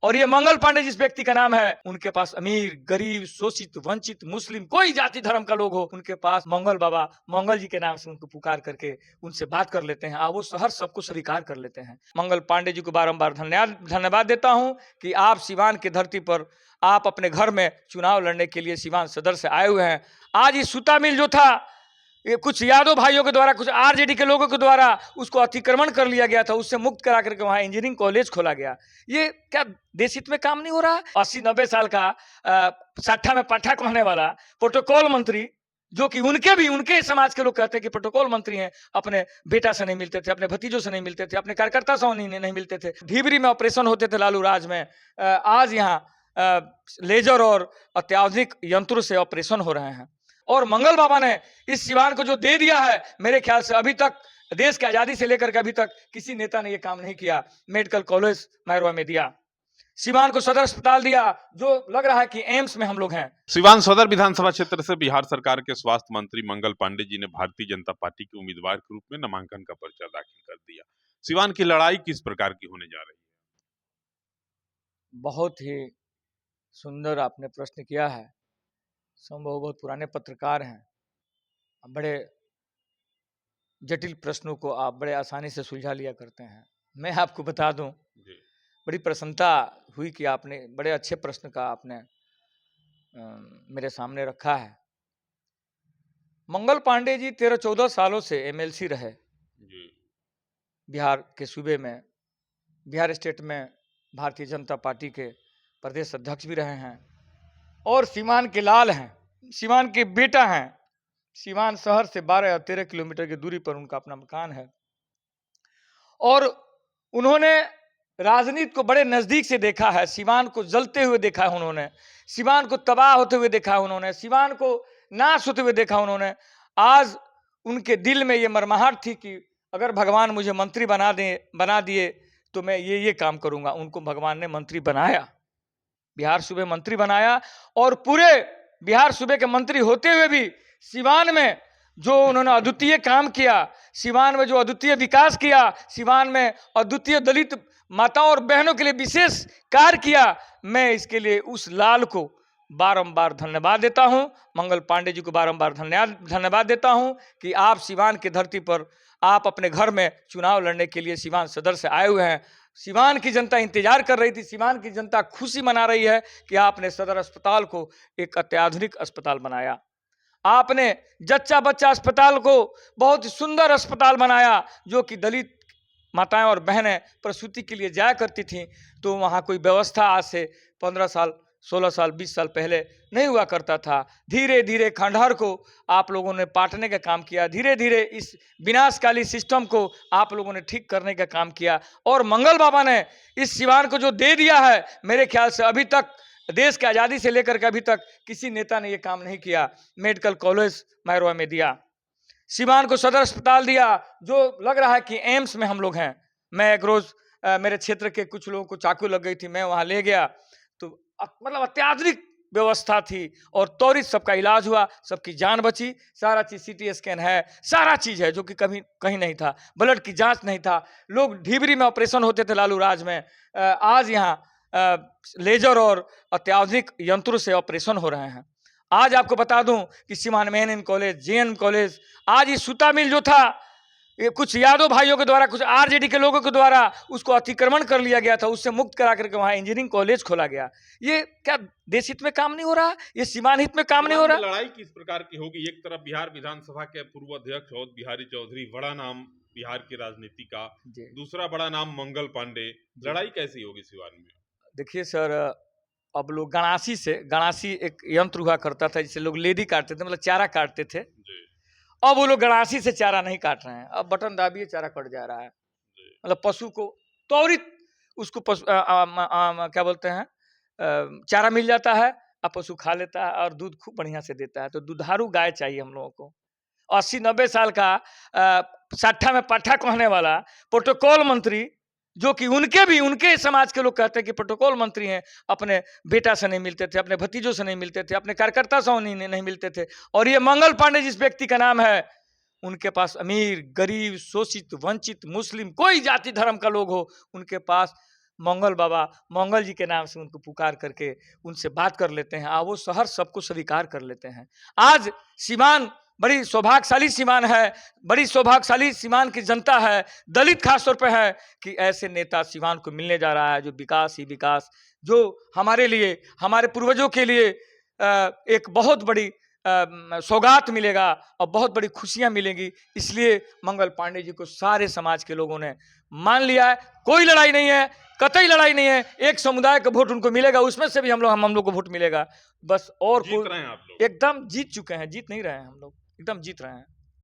और ये मंगल पांडे जिस व्यक्ति का नाम है, उनके पास अमीर, गरीब, शोषित, वंचित, मुस्लिम, कोई जाति धर्म का लोग हो, उनके पास मंगल बाबा, मंगल जी के नाम से उनको पुकार करके उनसे बात कर लेते हैं। वो हर सबको स्वीकार कर लेते हैं। मंगल पांडे जी को बारंबार धन्यवाद देता हूं कि आप सिवान की धरती पर आप अपने घर में चुनाव लड़ने के लिए सिवान सदर से आए हुए हैं। आज ये सूता मिल जो था, ये कुछ यादव भाइयों के द्वारा, कुछ आरजेडी के लोगों के द्वारा उसको अतिक्रमण कर लिया गया था, उससे मुक्त करा करके वहां इंजीनियरिंग कॉलेज खोला गया। ये क्या देश हित में काम नहीं हो रहा? 80-90 साल का साठा में पाठा कहने वाला प्रोटोकॉल मंत्री, जो कि उनके समाज के लोग कहते हैं कि प्रोटोकॉल मंत्री हैं, अपने बेटा से नहीं मिलते थे, अपने भतीजों से नहीं मिलते थे, अपने कार्यकर्ता से नहीं मिलते थे। ढीबरी में ऑपरेशन होते थे लालू राज में, आज यहाँ लेजर और अत्याधुनिक यंत्रों से ऑपरेशन हो रहे हैं। और मंगल बाबा ने इस सिवान को जो दे दिया है, मेरे ख्याल से अभी तक देश की आजादी से लेकर के अभी तक किसी नेता ने यह काम नहीं किया। मेडिकल कॉलेज मैरवा में दिया, सिवान को सदर अस्पताल दिया, जो लग रहा है कि एम्स में हम लोग हैं। सिवान सदर विधानसभा क्षेत्र से बिहार सरकार के स्वास्थ्य मंत्री मंगल पांडे जी ने भारतीय जनता पार्टी के उम्मीदवार के रूप में नामांकन का पर्चा दाखिल कर दिया। सिवान की लड़ाई किस प्रकार की होने जा रही है? बहुत ही सुंदर आपने प्रश्न किया है। संभव बहुत पुराने पत्रकार हैं, बड़े जटिल प्रश्नों को आप बड़े आसानी से सुलझा लिया करते हैं। मैं आपको बता दूं, बड़ी प्रसन्नता हुई कि आपने बड़े अच्छे प्रश्न का आपने मेरे सामने रखा है। मंगल पांडे जी 13-14 सालों से एमएलसी रहे बिहार के सूबे में, बिहार स्टेट में भारतीय जनता पार्टी के प्रदेश अध्यक्ष भी रहे हैं, और सिवान के लाल हैं, सिवान के बेटा हैं। सिवान शहर से 12 या 13 किलोमीटर की दूरी पर उनका अपना मकान है, और उन्होंने राजनीति को बड़े नजदीक से देखा है। सिवान को जलते हुए देखा है उन्होंने, सिवान को तबाह होते हुए देखा है उन्होंने, सिवान को नाश होते हुए देखा उन्होंने। आज उनके दिल में ये मरमाहट थी कि अगर भगवान मुझे मंत्री बना दिए तो मैं ये काम करूंगा। उनको भगवान ने मंत्री बनाया, बिहार सूबे मंत्री बनाया, और पूरे बिहार सूबे के मंत्री होते हुए भी सिवान में जो उन्होंने अद्वितीय काम किया, सिवान में जो अद्वितीय विकास किया, सिवान में अद्वितीय दलित माताओं और बहनों के लिए विशेष कार्य किया, मैं इसके लिए उस लाल को बारंबार धन्यवाद देता हूं। मंगल पांडे जी को बारंबार धन्यवाद देता हूं कि आप सिवान की धरती पर आप अपने घर में चुनाव लड़ने के लिए सिवान सदर से आए हुए हैं। सिवान की जनता इंतजार कर रही थी, सिवान की जनता खुशी मना रही है कि आपने सदर अस्पताल को एक अत्याधुनिक अस्पताल बनाया। आपने जच्चा बच्चा अस्पताल को बहुत सुंदर अस्पताल बनाया, जो कि दलित माताएं और बहनें प्रसूति के लिए जाया करती थीं, तो वहाँ कोई व्यवस्था आज से 15 साल, 16 साल, 20 साल पहले नहीं हुआ करता था। धीरे धीरे खंडहर को आप लोगों ने पाटने का काम किया, धीरे धीरे इस विनाशकाली सिस्टम को आप लोगों ने ठीक करने का काम किया, और मंगल बाबा ने इस सिवान को जो दे दिया है, मेरे ख्याल से अभी तक देश की आजादी से लेकर के अभी तक किसी नेता ने यह काम नहीं किया। मेडिकल कॉलेज मैरवा में दिया, सिवान को सदर अस्पताल दिया, जो लग रहा है कि एम्स में हम लोग हैं। मैं एक रोज मेरे क्षेत्र के कुछ लोगों को चाकू लग गई थी, मैं वहां ले गया, तो मतलब अत्याधुनिक व्यवस्था थी, और त्वरित सबका इलाज हुआ, सबकी जान बची। सारा चीज सीटी स्कैन है, सारा चीज है, जो कि कभी कहीं नहीं था। ब्लड की जांच नहीं था, लोग ढीबरी में ऑपरेशन होते थे लालू राज में, आज यहाँ लेजर और अत्याधुनिक यंत्रों से ऑपरेशन हो रहे हैं। आज आपको बता दूं कि सिवान में एनएन कॉलेज, जेएन कॉलेज, आज ये सूता मिल जो था, ये कुछ यादव भाइयों के द्वारा, कुछ आरजेडी के लोगों के द्वारा उसको अतिक्रमण कर लिया गया था, उससे मुक्त करा करके वहां इंजीनियरिंग कॉलेज खोला गया। ये क्या देश हित में काम नहीं हो रहा? ये सिवान हित में काम नहीं हो रहा? लड़ाई किस प्रकार की होगी? एक तरफ बिहार विधानसभा के पूर्व अध्यक्ष चौधरी बिहारी चौधरी, बड़ा नाम बिहार की राजनीति का, दूसरा बड़ा नाम मंगल पांडे, लड़ाई कैसी होगी सिवान में? देखिए सर, अब लोग गणासी एक यंत्र हुआ करता था, जिसे लोग लेडी काटते थे, मतलब चारा काटते थे। अब वो लोग गणासी से चारा नहीं काट रहे हैं, अब बटन दाबिए चारा कट जा रहा है। मतलब पशु को त्वरित उसको क्या बोलते हैं, चारा मिल जाता है, अब पशु खा लेता है और दूध खूब बढ़िया से देता है। तो दुधारू गाय चाहिए हम लोगों को। 80-90 साल का साठा में पाठा कहने वाला प्रोटोकॉल मंत्री, जो कि उनके समाज के लोग कहते हैं कि प्रोटोकॉल मंत्री हैं, अपने बेटा से नहीं मिलते थे, अपने भतीजों से नहीं मिलते थे, अपने कार्यकर्ता से नहीं मिलते थे। और ये मंगल पांडे जिस व्यक्ति का नाम है, उनके पास अमीर, गरीब, शोषित, वंचित, मुस्लिम, कोई जाति धर्म का लोग हो, उनके पास मंगल बाबा, मंगल जी के नाम से उनको पुकार करके उनसे बात कर लेते हैं, वो शहर सबको स्वीकार कर लेते हैं। आज सीवान बड़ी सौभाग्यशाली सीवान है, बड़ी सौभाग्यशाली सीवान की जनता है, दलित खास तौर पे है कि ऐसे नेता सीवान को मिलने जा रहा है जो विकास ही विकास, जो हमारे लिए, हमारे पूर्वजों के लिए एक बहुत बड़ी सौगात मिलेगा और बहुत बड़ी खुशियां मिलेंगी। इसलिए मंगल पांडे जी को सारे समाज के लोगों ने मान लिया है। कोई लड़ाई नहीं है, कतई लड़ाई नहीं है, एक समुदाय का वोट उनको मिलेगा, उसमें से भी हम लोग को वोट मिलेगा बस। और जीत रहे हैं आप लोग? एकदम जीत चुके हैं, जीत नहीं रहे हैं हम लोग, एकदम जीत रहे हैं।